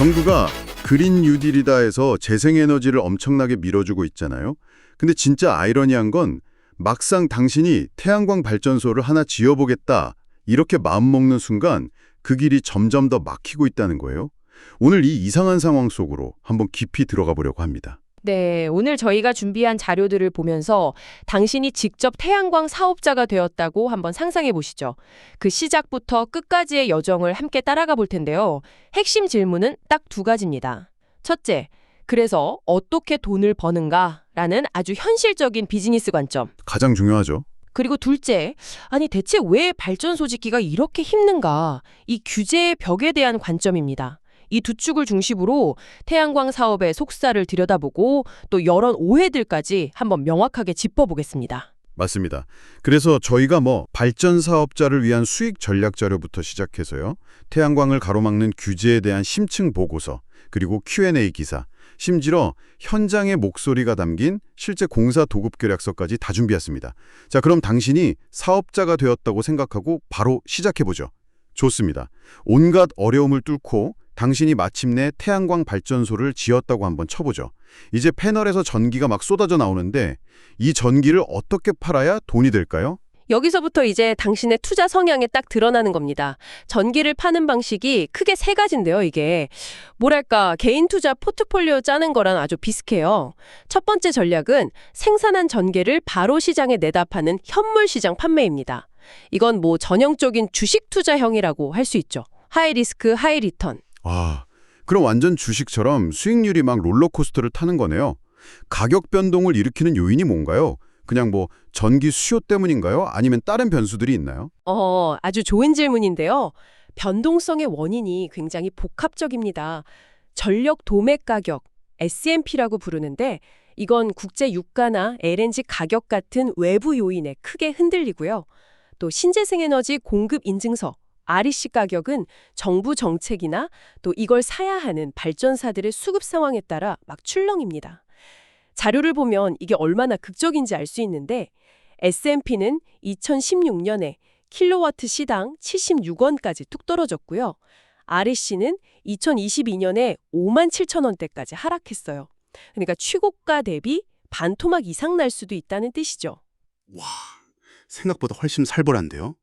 정부가 그린 뉴딜이다 해서 재생에너지를 엄청나게 밀어주고 있잖아요. 근데 진짜 아이러니한 건 막상 당신이 태양광 발전소를 하나 지어보겠다 이렇게 마음먹는 순간 그 길이 점점 더 막히고 있다는 거예요. 오늘 이 이상한 상황 속으로 한번 깊이 들어가 보려고 합니다. 네, 오늘 저희가 준비한 자료들을 보면서 당신이 직접 태양광 사업자가 되었다고 한번 상상해 보시죠. 그 시작부터 끝까지의 여정을 함께 따라가 볼 텐데요. 핵심 질문은 딱 두 가지입니다. 첫째, 그래서 어떻게 돈을 버는가라는 아주 현실적인 비즈니스 관점. 가장 중요하죠. 그리고 둘째, 아니 대체 왜 발전소 짓기가 이렇게 힘든가? 이 규제의 벽에 대한 관점입니다. 이 두 축을 중심으로 태양광 사업의 속살을 들여다보고 또 여러 오해들까지 한번 명확하게 짚어보겠습니다. 맞습니다. 그래서 저희가 발전 사업자를 위한 수익 전략 자료부터 시작해서요. 태양광을 가로막는 규제에 대한 심층 보고서, 그리고 Q&A 기사, 심지어 현장의 목소리가 담긴 실제 공사 도급 계약서까지 다 준비했습니다. 자, 그럼 당신이 사업자가 되었다고 생각하고 바로 시작해보죠. 좋습니다. 온갖 어려움을 뚫고 당신이 마침내 태양광 발전소를 지었다고 한번 쳐보죠. 이제 패널에서 전기가 막 쏟아져 나오는데 이 전기를 어떻게 팔아야 돈이 될까요? 여기서부터 이제 당신의 투자 성향에 딱 드러나는 겁니다. 전기를 파는 방식이 크게 세 가지인데요, 이게. 뭐랄까, 개인 투자 포트폴리오 짜는 거랑 아주 비슷해요. 첫 번째 전략은 생산한 전기를 바로 시장에 내다 파는 현물 시장 판매입니다. 이건 전형적인 주식 투자형이라고 할 수 있죠. 하이 리스크, 하이 리턴. 아, 그럼 완전 주식처럼 수익률이 막 롤러코스터를 타는 거네요. 가격 변동을 일으키는 요인이 뭔가요? 그냥 전기 수요 때문인가요? 아니면 다른 변수들이 있나요? 아주 좋은 질문인데요. 변동성의 원인이 굉장히 복합적입니다. 전력 도매 가격, S&P라고 부르는데 이건 국제 유가나 LNG 가격 같은 외부 요인에 크게 흔들리고요. 또 신재생에너지 공급 인증서, REC 가격은 정부 정책이나 또 이걸 사야 하는 발전사들의 수급 상황에 따라 막 출렁입니다. 자료를 보면 이게 얼마나 극적인지 알 수 있는데 S&P는 2016년에 킬로와트 시당 76원까지 뚝 떨어졌고요. REC는 2022년에 57,000원대까지 하락했어요. 그러니까 최고가 대비 반토막 이상 날 수도 있다는 뜻이죠. 와, 생각보다 훨씬 살벌한데요?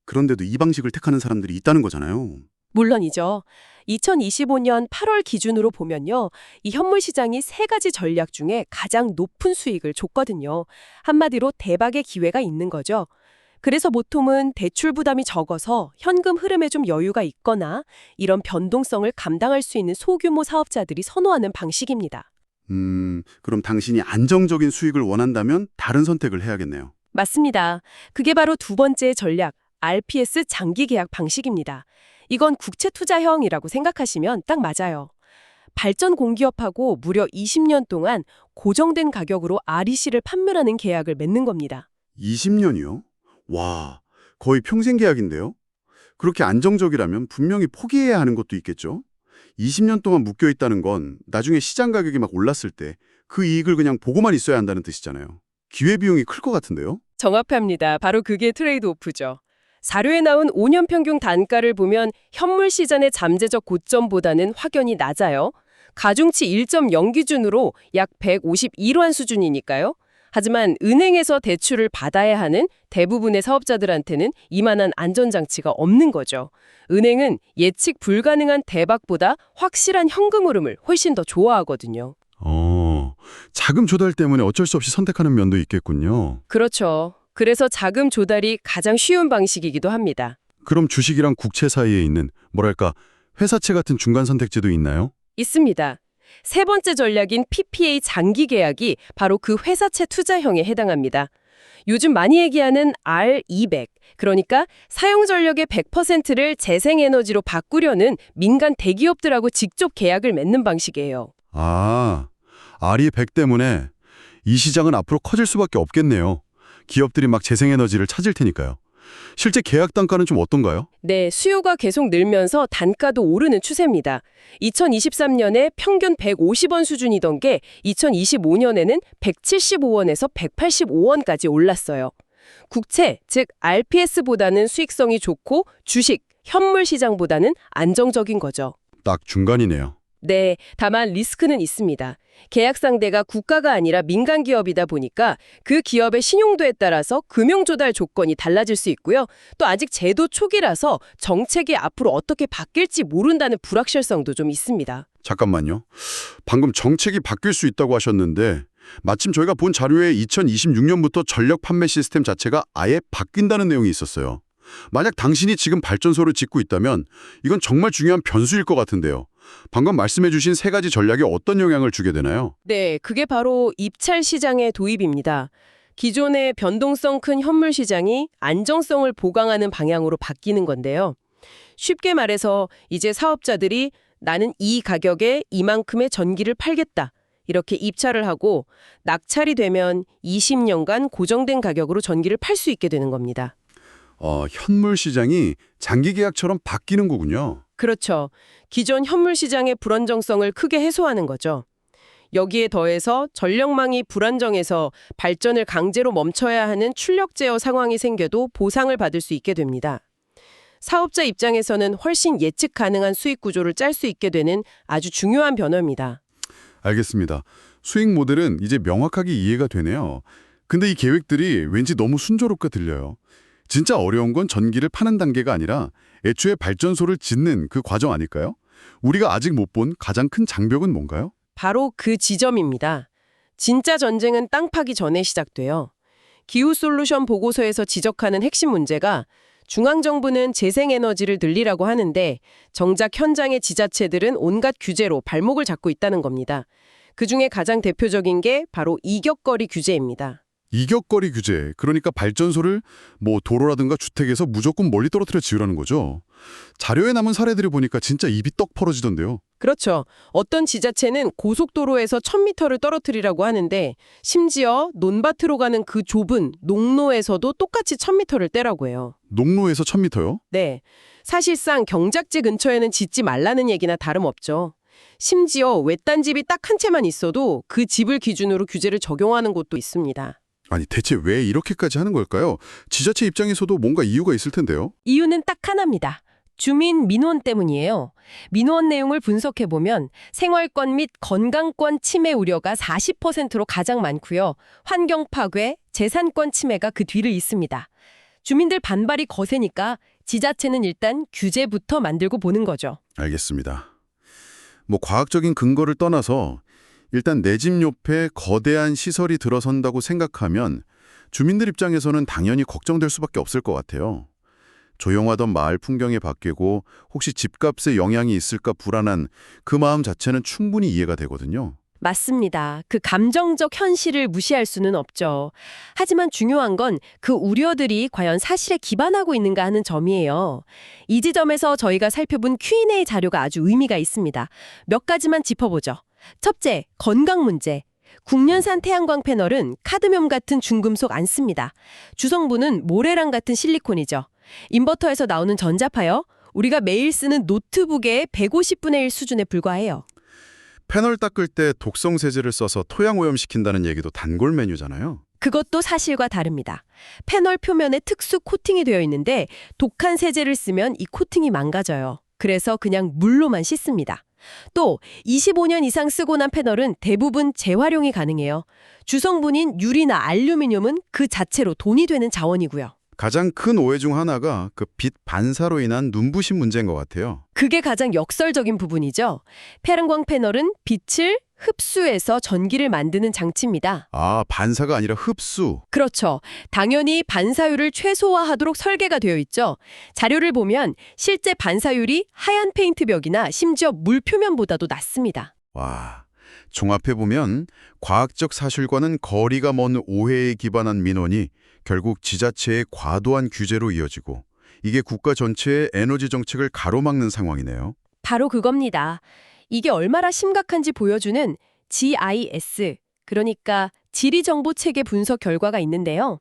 그런데도 이 방식을 택하는 사람들이 있다는 거잖아요. 물론이죠. 2025년 8월 기준으로 보면요. 이 현물 시장이 세 가지 전략 중에 가장 높은 수익을 줬거든요. 한마디로 대박의 기회가 있는 거죠. 그래서 보통은 대출 부담이 적어서 현금 흐름에 좀 여유가 있거나 이런 변동성을 감당할 수 있는 소규모 사업자들이 선호하는 방식입니다. 그럼 당신이 안정적인 수익을 원한다면 다른 선택을 해야겠네요. 맞습니다. 그게 바로 두 번째 전략, RPS 장기 계약 방식입니다. 이건 국채 투자형이라고 생각하시면 딱 맞아요. 발전 공기업하고 무려 20년 동안 고정된 가격으로 REC를 판매하는 계약을 맺는 겁니다. 20년이요? 와, 거의 평생 계약인데요? 그렇게 안정적이라면 분명히 포기해야 하는 것도 있겠죠? 20년 동안 묶여 있다는 건 나중에 시장 가격이 막 올랐을 때 그 이익을 그냥 보고만 있어야 한다는 뜻이잖아요. 기회비용이 클 것 같은데요? 정확합니다. 바로 그게 트레이드 오프죠. 자료에 나온 5년 평균 단가를 보면 현물 시장의 잠재적 고점보다는 확연히 낮아요. 가중치 1.0 기준으로 약 151원 수준이니까요. 하지만 은행에서 대출을 받아야 하는 대부분의 사업자들한테는 이만한 안전장치가 없는 거죠. 은행은 예측 불가능한 대박보다 확실한 현금 흐름을 훨씬 더 좋아하거든요. 자금 조달 때문에 어쩔 수 없이 선택하는 면도 있겠군요. 그렇죠. 그래서 자금 조달이 가장 쉬운 방식이기도 합니다. 그럼 주식이랑 국채 사이에 있는 회사채 같은 중간 선택지도 있나요? 있습니다. 세 번째 전략인 PPA 장기 계약이 바로 그 회사채 투자형에 해당합니다. 요즘 많이 얘기하는 R200, 그러니까 사용 전력의 100%를 재생에너지로 바꾸려는 민간 대기업들하고 직접 계약을 맺는 방식이에요. 아, RE 100 때문에 이 시장은 앞으로 커질 수밖에 없겠네요. 기업들이 막 재생에너지를 찾을 테니까요. 실제 계약 단가는 좀 어떤가요? 네, 수요가 계속 늘면서 단가도 오르는 추세입니다. 2023년에 평균 150원 수준이던 게 2025년에는 175원에서 185원까지 올랐어요. 국채, 즉 RPS보다는 수익성이 좋고 주식, 현물 시장보다는 안정적인 거죠. 딱 중간이네요. 네, 다만 리스크는 있습니다. 계약 상대가 국가가 아니라 민간 기업이다 보니까 그 기업의 신용도에 따라서 금융 조달 조건이 달라질 수 있고요. 또 아직 제도 초기라서 정책이 앞으로 어떻게 바뀔지 모른다는 불확실성도 좀 있습니다. 잠깐만요. 방금 정책이 바뀔 수 있다고 하셨는데 마침 저희가 본 자료에 2026년부터 전력 판매 시스템 자체가 아예 바뀐다는 내용이 있었어요. 만약 당신이 지금 발전소를 짓고 있다면 이건 정말 중요한 변수일 것 같은데요. 방금 말씀해 주신 세 가지 전략에 어떤 영향을 주게 되나요? 네, 그게 바로 입찰 시장의 도입입니다. 기존의 변동성 큰 현물 시장이 안정성을 보강하는 방향으로 바뀌는 건데요. 쉽게 말해서 이제 사업자들이 나는 이 가격에 이만큼의 전기를 팔겠다. 이렇게 입찰을 하고 낙찰이 되면 20년간 고정된 가격으로 전기를 팔 수 있게 되는 겁니다. 현물 시장이 장기 계약처럼 바뀌는 거군요. 그렇죠. 기존 현물 시장의 불안정성을 크게 해소하는 거죠. 여기에 더해서 전력망이 불안정해서 발전을 강제로 멈춰야 하는 출력 제어 상황이 생겨도 보상을 받을 수 있게 됩니다. 사업자 입장에서는 훨씬 예측 가능한 수익 구조를 짤 수 있게 되는 아주 중요한 변화입니다. 알겠습니다. 수익 모델은 이제 명확하게 이해가 되네요. 근데 이 계획들이 왠지 너무 순조롭게 들려요. 진짜 어려운 건 전기를 파는 단계가 아니라 애초에 발전소를 짓는 그 과정 아닐까요? 우리가 아직 못 본 가장 큰 장벽은 뭔가요? 바로 그 지점입니다. 진짜 전쟁은 땅 파기 전에 시작돼요. 기후 솔루션 보고서에서 지적하는 핵심 문제가 중앙정부는 재생에너지를 늘리라고 하는데 정작 현장의 지자체들은 온갖 규제로 발목을 잡고 있다는 겁니다. 그중에 가장 대표적인 게 바로 이격거리 규제입니다. 이격거리 규제, 그러니까 발전소를 도로라든가 주택에서 무조건 멀리 떨어뜨려 지으라는 거죠. 자료에 남은 사례들을 보니까 진짜 입이 떡 벌어지던데요. 그렇죠. 어떤 지자체는 고속도로에서 1000m를 떨어뜨리라고 하는데 심지어 논밭으로 가는 그 좁은 농로에서도 똑같이 1000m를 떼라고 해요. 농로에서 1000m요? 네. 사실상 경작지 근처에는 짓지 말라는 얘기나 다름없죠. 심지어 외딴 집이 딱 한 채만 있어도 그 집을 기준으로 규제를 적용하는 곳도 있습니다. 아니 대체 왜 이렇게까지 하는 걸까요? 지자체 입장에서도 뭔가 이유가 있을 텐데요. 이유는 딱 하나입니다. 주민 민원 때문이에요. 민원 내용을 분석해보면 생활권 및 건강권 침해 우려가 40%로 가장 많고요. 환경 파괴, 재산권 침해가 그 뒤를 잇습니다. 주민들 반발이 거세니까 지자체는 일단 규제부터 만들고 보는 거죠. 알겠습니다. 과학적인 근거를 떠나서 일단 내 집 옆에 거대한 시설이 들어선다고 생각하면 주민들 입장에서는 당연히 걱정될 수밖에 없을 것 같아요. 조용하던 마을 풍경이 바뀌고 혹시 집값에 영향이 있을까 불안한 그 마음 자체는 충분히 이해가 되거든요. 맞습니다. 그 감정적 현실을 무시할 수는 없죠. 하지만 중요한 건 그 우려들이 과연 사실에 기반하고 있는가 하는 점이에요. 이 지점에서 저희가 살펴본 Q&A 자료가 아주 의미가 있습니다. 몇 가지만 짚어보죠. 첫째, 건강 문제. 국년산 태양광 패널은 카드뮴 같은 중금속 안 씁니다. 주성분은 모래랑 같은 실리콘이죠. 인버터에서 나오는 전자파요. 우리가 매일 쓰는 노트북의 150분의 1 수준에 불과해요. 패널 닦을 때 독성 세제를 써서 토양 오염시킨다는 얘기도 단골 메뉴잖아요. 그것도 사실과 다릅니다. 패널 표면에 특수 코팅이 되어 있는데 독한 세제를 쓰면 이 코팅이 망가져요. 그래서 그냥 물로만 씻습니다. 또 25년 이상 쓰고 난 패널은 대부분 재활용이 가능해요. 주성분인 유리나 알루미늄은 그 자체로 돈이 되는 자원이고요. 가장 큰 오해 중 하나가 그 빛 반사로 인한 눈부심 문제인 것 같아요. 그게 가장 역설적인 부분이죠. 태양광 패널은 빛을 흡수해서 전기를 만드는 장치입니다. 아, 반사가 아니라 흡수. 그렇죠. 당연히 반사율을 최소화하도록 설계가 되어 있죠. 자료를 보면 실제 반사율이 하얀 페인트벽이나 심지어 물 표면보다도 낮습니다. 와, 종합해보면 과학적 사실과는 거리가 먼 오해에 기반한 민원이 결국 지자체의 과도한 규제로 이어지고 이게 국가 전체의 에너지 정책을 가로막는 상황이네요. 바로 그겁니다. 이게 얼마나 심각한지 보여주는 GIS, 그러니까 지리정보체계 분석 결과가 있는데요.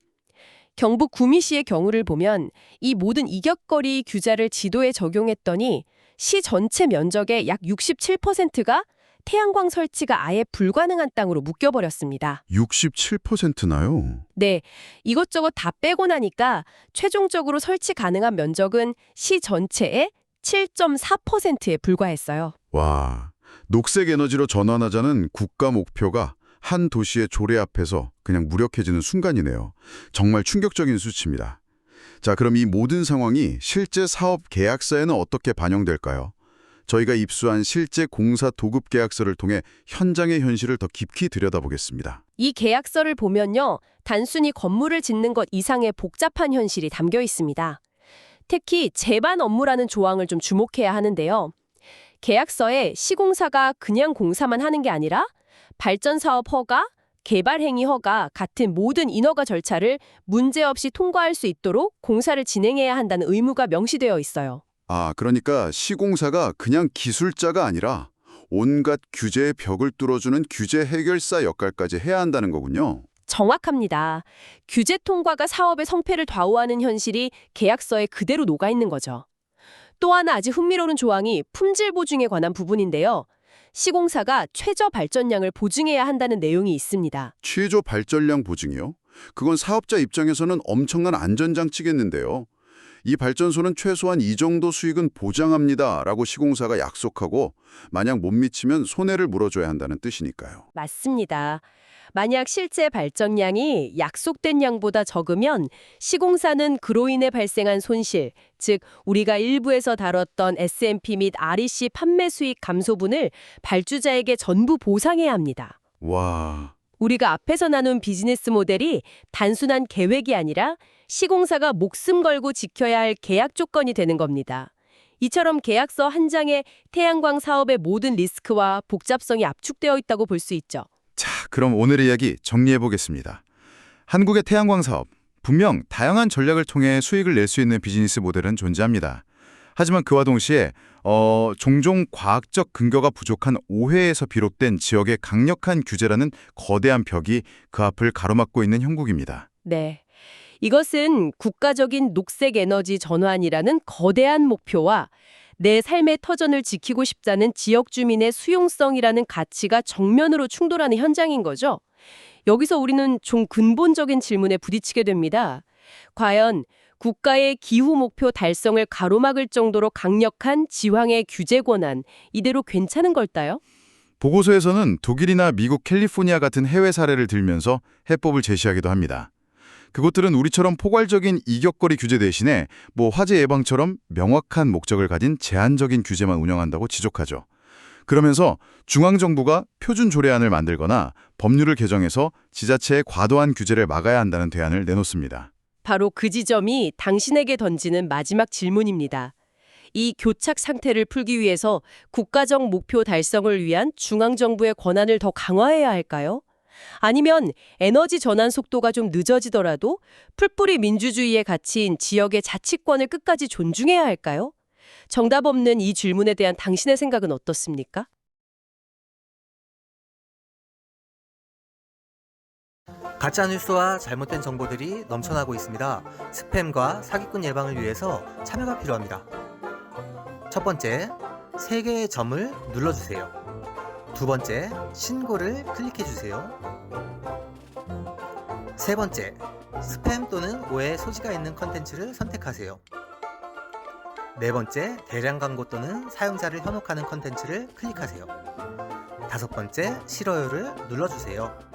경북 구미시의 경우를 보면 이 모든 이격거리 규제를 지도에 적용했더니 시 전체 면적의 약 67%가 태양광 설치가 아예 불가능한 땅으로 묶여버렸습니다. 67%나요? 네, 이것저것 다 빼고 나니까 최종적으로 설치 가능한 면적은 시 전체의 7.4%에 불과했어요. 와, 녹색 에너지로 전환하자는 국가 목표가 한 도시의 조례 앞에서 그냥 무력해지는 순간이네요. 정말 충격적인 수치입니다. 자, 그럼 이 모든 상황이 실제 사업 계약서에는 어떻게 반영될까요? 저희가 입수한 실제 공사 도급 계약서를 통해 현장의 현실을 더 깊이 들여다보겠습니다. 이 계약서를 보면요. 단순히 건물을 짓는 것 이상의 복잡한 현실이 담겨 있습니다. 특히 제반 업무라는 조항을 좀 주목해야 하는데요. 계약서에 시공사가 그냥 공사만 하는 게 아니라 발전사업 허가, 개발행위 허가 같은 모든 인허가 절차를 문제없이 통과할 수 있도록 공사를 진행해야 한다는 의무가 명시되어 있어요. 아, 그러니까 시공사가 그냥 기술자가 아니라 온갖 규제의 벽을 뚫어주는 규제 해결사 역할까지 해야 한다는 거군요. 정확합니다. 규제 통과가 사업의 성패를 좌우하는 현실이 계약서에 그대로 녹아있는 거죠. 또 하나 아주 흥미로운 조항이 품질 보증에 관한 부분인데요. 시공사가 최저 발전량을 보증해야 한다는 내용이 있습니다. 최저 발전량 보증이요? 그건 사업자 입장에서는 엄청난 안전장치겠는데요. 이 발전소는 최소한 이 정도 수익은 보장합니다 라고 시공사가 약속하고 만약 못 미치면 손해를 물어줘야 한다는 뜻이니까요. 맞습니다. 만약 실제 발전량이 약속된 양보다 적으면 시공사는 그로 인해 발생한 손실, 즉 우리가 일부에서 다뤘던 S&P 및 REC 판매 수익 감소분을 발주자에게 전부 보상해야 합니다. 와, 우리가 앞에서 나눈 비즈니스 모델이 단순한 계획이 아니라 시공사가 목숨 걸고 지켜야 할 계약 조건이 되는 겁니다. 이처럼 계약서 한 장에 태양광 사업의 모든 리스크와 복잡성이 압축되어 있다고 볼 수 있죠. 자, 그럼 오늘의 이야기 정리해 보겠습니다. 한국의 태양광 사업, 분명 다양한 전략을 통해 수익을 낼 수 있는 비즈니스 모델은 존재합니다. 하지만 그와 동시에 종종 과학적 근거가 부족한 오해에서 비롯된 지역의 강력한 규제라는 거대한 벽이 그 앞을 가로막고 있는 형국입니다. 네. 이것은 국가적인 녹색 에너지 전환이라는 거대한 목표와 내 삶의 터전을 지키고 싶다는 지역 주민의 수용성이라는 가치가 정면으로 충돌하는 현장인 거죠. 여기서 우리는 좀 근본적인 질문에 부딪히게 됩니다. 과연 국가의 기후 목표 달성을 가로막을 정도로 강력한 지황의 규제 권한, 이대로 괜찮은 걸까요? 보고서에서는 독일이나 미국 캘리포니아 같은 해외 사례를 들면서 해법을 제시하기도 합니다. 그것들은 우리처럼 포괄적인 이격거리 규제 대신에 화재 예방처럼 명확한 목적을 가진 제한적인 규제만 운영한다고 지적하죠. 그러면서 중앙정부가 표준 조례안을 만들거나 법률을 개정해서 지자체의 과도한 규제를 막아야 한다는 대안을 내놓습니다. 바로 그 지점이 당신에게 던지는 마지막 질문입니다. 이 교착 상태를 풀기 위해서 국가적 목표 달성을 위한 중앙정부의 권한을 더 강화해야 할까요? 아니면 에너지 전환 속도가 좀 늦어지더라도 풀뿌리 민주주의의 가치인 지역의 자치권을 끝까지 존중해야 할까요? 정답 없는 이 질문에 대한 당신의 생각은 어떻습니까? 가짜 뉴스와 잘못된 정보들이 넘쳐나고 있습니다. 스팸과 사기꾼 예방을 위해서 참여가 필요합니다. 첫 번째, 3개의 점을 눌러주세요. 두 번째, 신고를 클릭해주세요. 세 번째, 스팸 또는 오해 소지가 있는 컨텐츠를 선택하세요. 네 번째, 대량 광고 또는 사용자를 현혹하는 컨텐츠를 클릭하세요. 다섯 번째, 싫어요를 눌러주세요.